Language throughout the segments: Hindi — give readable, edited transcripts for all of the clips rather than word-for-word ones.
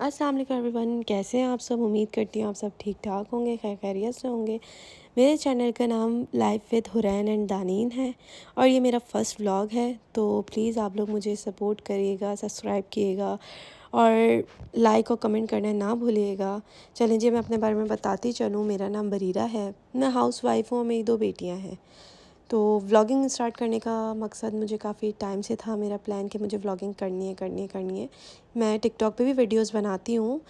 अस्सलाम वालेकुम एवरीवन, कैसे हैं आप सब। उम्मीद करती हूँ आप सब ठीक ठाक होंगे, खैर खैरियत से होंगे। मेरे चैनल का नाम लाइफ विद हुरैन एंड दानीन है और ये मेरा फ़र्स्ट व्लॉग है। तो प्लीज़ आप लोग मुझे सपोर्ट करिएगा, सब्सक्राइब किएगा और लाइक और कमेंट करना ना भूलिएगा। चलें जी, मैं अपने बारे में बताती चलूँ। मेरा नाम बरीरा है, मैं हाउस वाइफ हूँ और मेरी 2 बेटियाँ हैं। तो व्लॉगिंग स्टार्ट करने का मकसद मुझे काफ़ी टाइम से था, मेरा प्लान कि मुझे व्लॉगिंग करनी है। मैं टिकटॉक पे भी वीडियोस बनाती हूँ,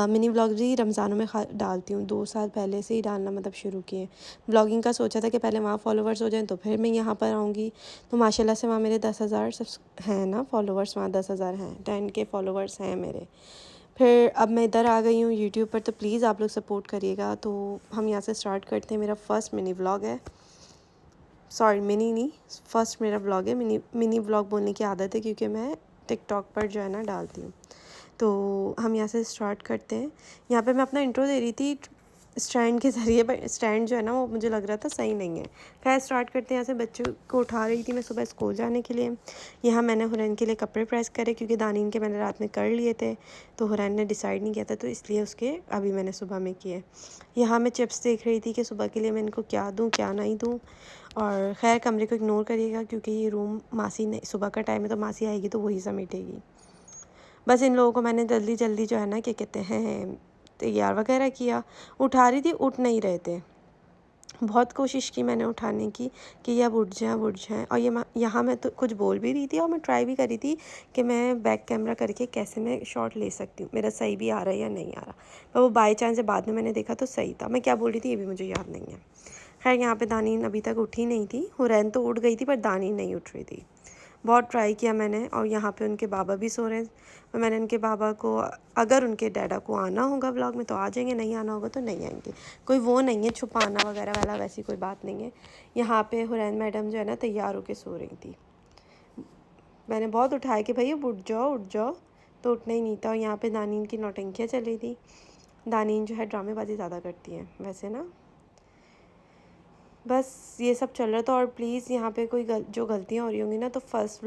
मिनी व्लॉग भी रमज़ानों में डालती हूँ। 2 साल पहले से ही डालना शुरू किए। व्लॉगिंग का सोचा था कि पहले वहाँ फॉलोवर्स हो जाएं तो फिर मैं यहाँ पर आऊँगी। तो माशाल्लाह से वहाँ मेरे 10,000 हैं ना फॉलोवर्स, वहाँ 10,000 हैं, 10K फॉलोवर्स हैं मेरे। फिर अब मैं इधर आ गई हूँ यूट्यूब पर, तो प्लीज़ आप लोग सपोर्ट करिएगा। तो हम यहाँ से स्टार्ट करते हैं। मेरा फ़र्स्ट मिनी व्लॉग है, सॉरी मिनी नहीं, फ़र्स्ट मेरा व्लॉग है। मिनी व्लॉग बोलने की आदत है क्योंकि मैं टिकटॉक पर जो है ना डालती हूँ। तो हम यहाँ से स्टार्ट करते हैं। यहाँ पे मैं अपना इंट्रो दे रही थी स्टैंड के ज़रिए, पर स्टैंड जो है ना वो मुझे लग रहा था सही नहीं है। खैर स्टार्ट करते हैं। यहाँ से बच्चों को उठा रही थी मैं सुबह स्कूल जाने के लिए। यहाँ मैंने हुरैन के लिए कपड़े प्रेस करे क्योंकि दानीन के मैंने रात में कर लिए थे, तो हुरैन ने डिसाइड नहीं किया था, तो इसलिए उसके अभी मैंने सुबह में किए। यहाँ मैं चिप्स देख रही थी कि सुबह के लिए मैं इनको क्या दूँ क्या नहीं दूँ। और खैर कमरे को इग्नोर करिएगा क्योंकि ये रूम मासी ने, सुबह का टाइम है तो मासी आएगी तो वही समेटेगी। बस इन लोगों को मैंने जल्दी जल्दी जो है ना क्या कहते हैं तैयार वगैरह किया। उठा रही थी, उठ नहीं रहे थे। बहुत कोशिश की मैंने उठाने की कि ये अब उठ जाएँ। और यहाँ मैं तो कुछ बोल भी रही थी और मैं ट्राई भी कर रही थी कि मैं बैक कैमरा करके कैसे मैं शॉट ले सकती हूँ, मेरा सही भी आ रहा है या नहीं आ रहा। पर वो बाई चांस बाद में मैंने देखा तो सही था। मैं क्या बोल रही थी ये भी मुझे याद नहीं है। खैर यहाँ पे दानीन अभी तक उठी नहीं थी। हुरैन तो उठ गई थी पर दानीन नहीं उठ रही थी। बहुत ट्राई किया मैंने। और यहाँ पे उनके बाबा भी सो रहे हैं। तो मैंने उनके बाबा को, अगर उनके डैडा को आना होगा व्लॉग में तो आ जाएंगे, नहीं आना होगा तो नहीं आएंगे। कोई वो नहीं है छुपाना वगैरह वाला, वैसी कोई बात नहीं है। यहाँ पे हुरैन मैडम जो है ना तैयार होकर सो रही थी। मैंने बहुत उठाया कि भैया उठ जाओ, तो उठना ही नहीं था। और यहाँ पे दानीन की नौटंकियाँ चल रही थी। दानीन जो है ड्रामेबाजी ज़्यादा करती हैं वैसे ना। बस ये सब चल रहा था। और प्लीज़ यहाँ पे कोई जो गलतियाँ हो रही होंगी ना, तो फर्स्ट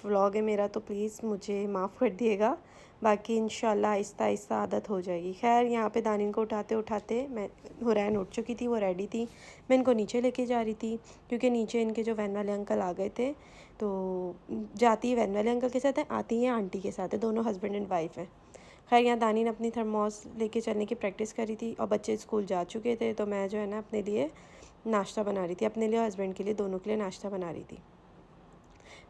व्लॉग है मेरा, तो प्लीज़ मुझे माफ़ कर दिएगा। बाकी इंशाल्लाह आहिस्ता आहिस्ता आदत हो जाएगी। खैर यहाँ पे दानिन को उठाते उठाते मैं, हुरैन उठ चुकी थी, वो रेडी थी। मैं इनको नीचे लेके जा रही थी क्योंकि नीचे इनके जो वैन वाले अंकल आ गए थे। तो जाती है वैन वाले अंकल के साथ है, आती हैं आंटी के साथ है, दोनों हस्बैंड एंड वाइफ हैं। खैर यहाँ दानिन अपनी थर्मोस लेके चलने की प्रैक्टिस करी थी और बच्चे स्कूल जा चुके थे। तो मैं जो है ना अपने लिए नाश्ता बना रही थी, अपने लिए और हस्बैंड के लिए, दोनों के लिए नाश्ता बना रही थी।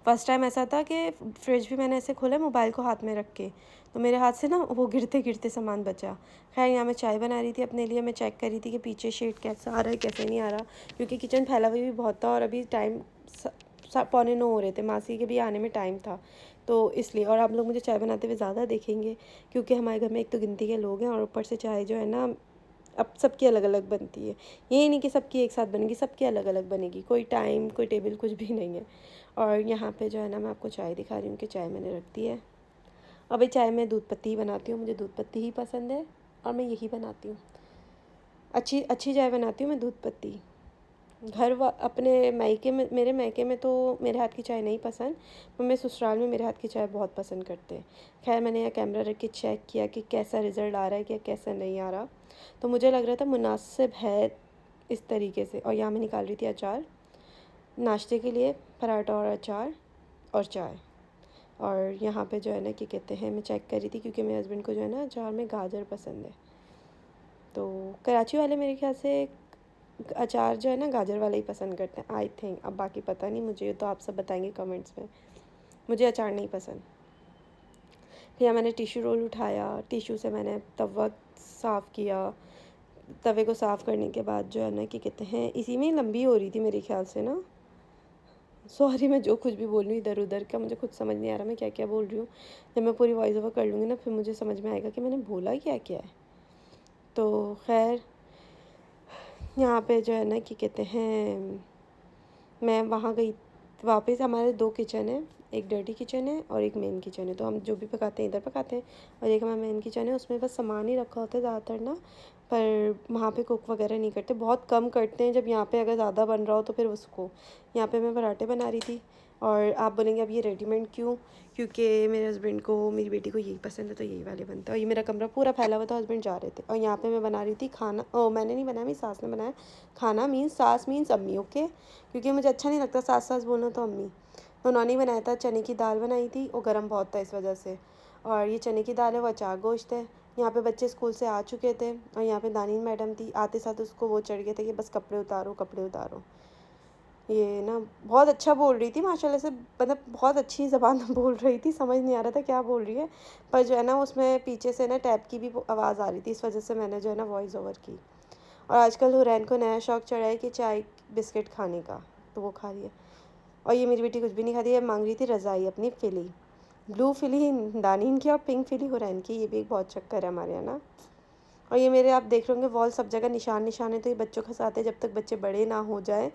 फ़र्स्ट टाइम ऐसा था कि फ्रिज भी मैंने ऐसे खोला मोबाइल को हाथ में रख के, तो मेरे हाथ से ना वो गिरते गिरते सामान बचा। खैर यहाँ मैं चाय बना रही थी अपने लिए। मैं चेक कर रही थी कि पीछे शेड कैसा आ रहा है कैसे नहीं आ रहा, क्योंकि किचन फैला हुआ भी बहुत था और अभी टाइम 9:15 हो रहे थे, मासी के भी आने में टाइम था, तो इसलिए। और आप लोग मुझे चाय बनाते हुए ज़्यादा देखेंगे क्योंकि हमारे घर में एक तो गिनती के लोग हैं और ऊपर से चाय जो है ना अब सबकी अलग अलग बनती है। ये नहीं कि सबकी एक साथ बनेगी, सबकी अलग अलग बनेगी, कोई टाइम कोई टेबल कुछ भी नहीं है। और यहाँ पे जो है ना मैं आपको चाय दिखा रही हूँ कि चाय मैंने रख दी है। अभी चाय में दूध पत्ती ही बनाती हूँ, मुझे दूध पत्ती ही पसंद है और मैं यही बनाती हूँ। अच्छी अच्छी चाय बनाती हूँ मैं दूध पत्ती। अपने मायके में, मेरे मायके में तो मेरे हाथ की चाय नहीं पसंद, पर मेरे ससुराल में मेरे हाथ की चाय बहुत पसंद करते हैं। खैर मैंने यहाँ कैमरा रख के चेक किया कि कैसा रिज़ल्ट आ रहा है, क्या कैसा नहीं आ रहा। तो मुझे लग रहा था मुनासिब है इस तरीके से। और यहाँ मैं निकाल रही थी अचार नाश्ते के लिए, पराठा और अचार और चाय। और यहाँ पे जो है ना क्या कहते हैं, मैं चेक कर रही थी क्योंकि मेरे हस्बैंड को जो है ना अचार में गाजर पसंद है। तो कराची वाले मेरे ख्याल से अचार जो है ना गाजर वाला ही पसंद करते हैं आई थिंक। अब बाकी पता नहीं मुझे, तो आप सब बताएंगे कमेंट्स में। मुझे अचार नहीं पसंद। फिर मैंने टिश्यू रोल उठाया, टिश्यू से मैंने तवा साफ़ किया। तवे को साफ़ करने के बाद जो है ना क्या कहते हैं, इसी में लंबी हो रही थी मेरे ख्याल से ना। सॉरी मैं जो कुछ भी बोल रही हूँ इधर उधर का, मुझे खुद समझ नहीं आ रहा मैं क्या क्या बोल रही हूँ। जब मैं पूरी वॉइस ओवर कर लूँगी ना फिर मुझे समझ में आएगा कि मैंने बोला क्या क्या है। तो खैर यहाँ पे जो है ना क्या कहते हैं, मैं वहाँ गई वापस। हमारे 2 किचन हैं, एक डर्टी किचन है और एक मेन किचन है। तो हम जो भी पकाते हैं इधर पकाते हैं, और एक हमारा मेन किचन है, उसमें बस सामान ही रखा होता है ज़्यादातर ना। पर वहाँ पे कुक वगैरह नहीं करते, बहुत कम करते हैं। जब यहाँ पे अगर ज़्यादा बन रहा हो तो फिर उसको। यहाँ पे मैं पराठे बना रही थी। और आप बोलेंगे अब ये रेडीमेड क्यों, क्योंकि मेरे हस्बैंड को, मेरी बेटी को यही पसंद है तो यही वाले बनता है। और ये मेरा कमरा पूरा फैला हुआ था, हस्बैंड जा रहे थे और यहाँ पे मैं बना रही थी खाना। मैंने नहीं बनाया, मेरी सास ने बनाया खाना। मीन्स सास मीन्स अम्मी, ओके, क्योंकि मुझे अच्छा नहीं लगता सास सास बोलना, तो अम्मी। तो उन्होंने ही बनाया था, चने की दाल बनाई थी, वो गर्म बहुत था इस वजह से। और ये चने की दाल है, वो अचार गोश्त है। यहाँ पे बच्चे स्कूल से आ चुके थे और यहाँ पे दानीन मैडम थी, आते साथ उसको वो चढ़ गए थे कि बस कपड़े उतारो कपड़े उतारो। ये ना बहुत अच्छा बोल रही थी माशाल्लाह से, मतलब बहुत अच्छी ज़बान में बोल रही थी, समझ नहीं आ रहा था क्या बोल रही है, पर जो है ना उसमें पीछे से ना टैप की भी आवाज़ आ रही थी, इस वजह से मैंने जो है ना वॉइस ओवर की। और आजकल हुरैन को नया शौक़ चढ़ा है कि चाय बिस्किट खाने का, तो वो खा रही है। और ये मेरी बेटी कुछ भी नहीं खाती है, मांग रही थी रज़ाई अपनी फ़िली, ब्लू फ़िली दानीन की और पिंक फ़िली हुरैन की। ये भी एक बहुत चक्कर है हमारे यहाँ ना। और ये मेरे आप देख रहे होंगे वॉल सब जगह निशान निशान है, तो ये बच्चों के साथ है, जब तक बच्चे बड़े ना हो जाए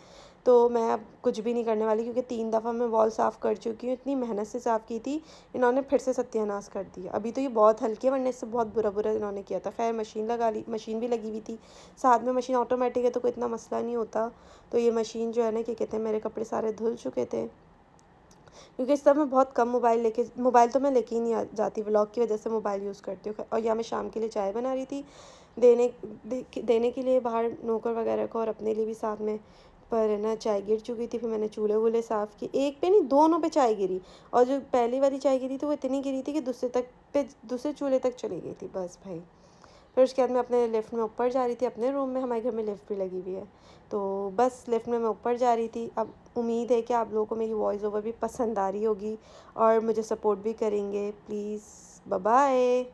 तो मैं अब कुछ भी नहीं करने वाली, क्योंकि 3 दफ़ा मैं वॉल साफ़ कर चुकी हूँ, इतनी मेहनत से साफ़ की थी, इन्होंने फिर से सत्यानाश कर दिया। अभी तो ये बहुत हल्की है, वरना इससे बहुत बुरा बुरा इन्होंने किया था। खैर मशीन लगा ली, मशीन भी लगी हुई थी साथ में, मशीन ऑटोमेटिक है तो कोई इतना मसला नहीं होता। तो ये मशीन जो है ना, क्या कहते हैं, मेरे कपड़े सारे धुल चुके थे, क्योंकि इस समय बहुत कम मोबाइल तो मैं लेके ही नहीं जाती, व्लॉग की वजह से मोबाइल यूज़ करती हूँ। और यहाँ मैं शाम के लिए चाय बना रही थी, देने के लिए बाहर नौकर वगैरह को और अपने लिए भी साथ में। पर है ना चाय गिर चुकी थी, फिर मैंने चूल्हे वूल्हे साफ़ किए, एक पे नहीं दोनों पे चाय गिरी। और जो पहली वाली चाय गिरी थी वो इतनी गिरी थी कि दूसरे चूल्हे तक चली गई थी, बस भाई। फिर उसके बाद मैं अपने लिफ्ट में ऊपर जा रही थी अपने रूम में, हमारे घर में लिफ्ट भी लगी हुई है, तो बस लिफ्ट में मैं ऊपर जा रही थी। अब उम्मीद है कि आप लोगों को मेरी वॉइस ओवर भी पसंद आ रही होगी और मुझे सपोर्ट भी करेंगे, प्लीज़। Bye bye.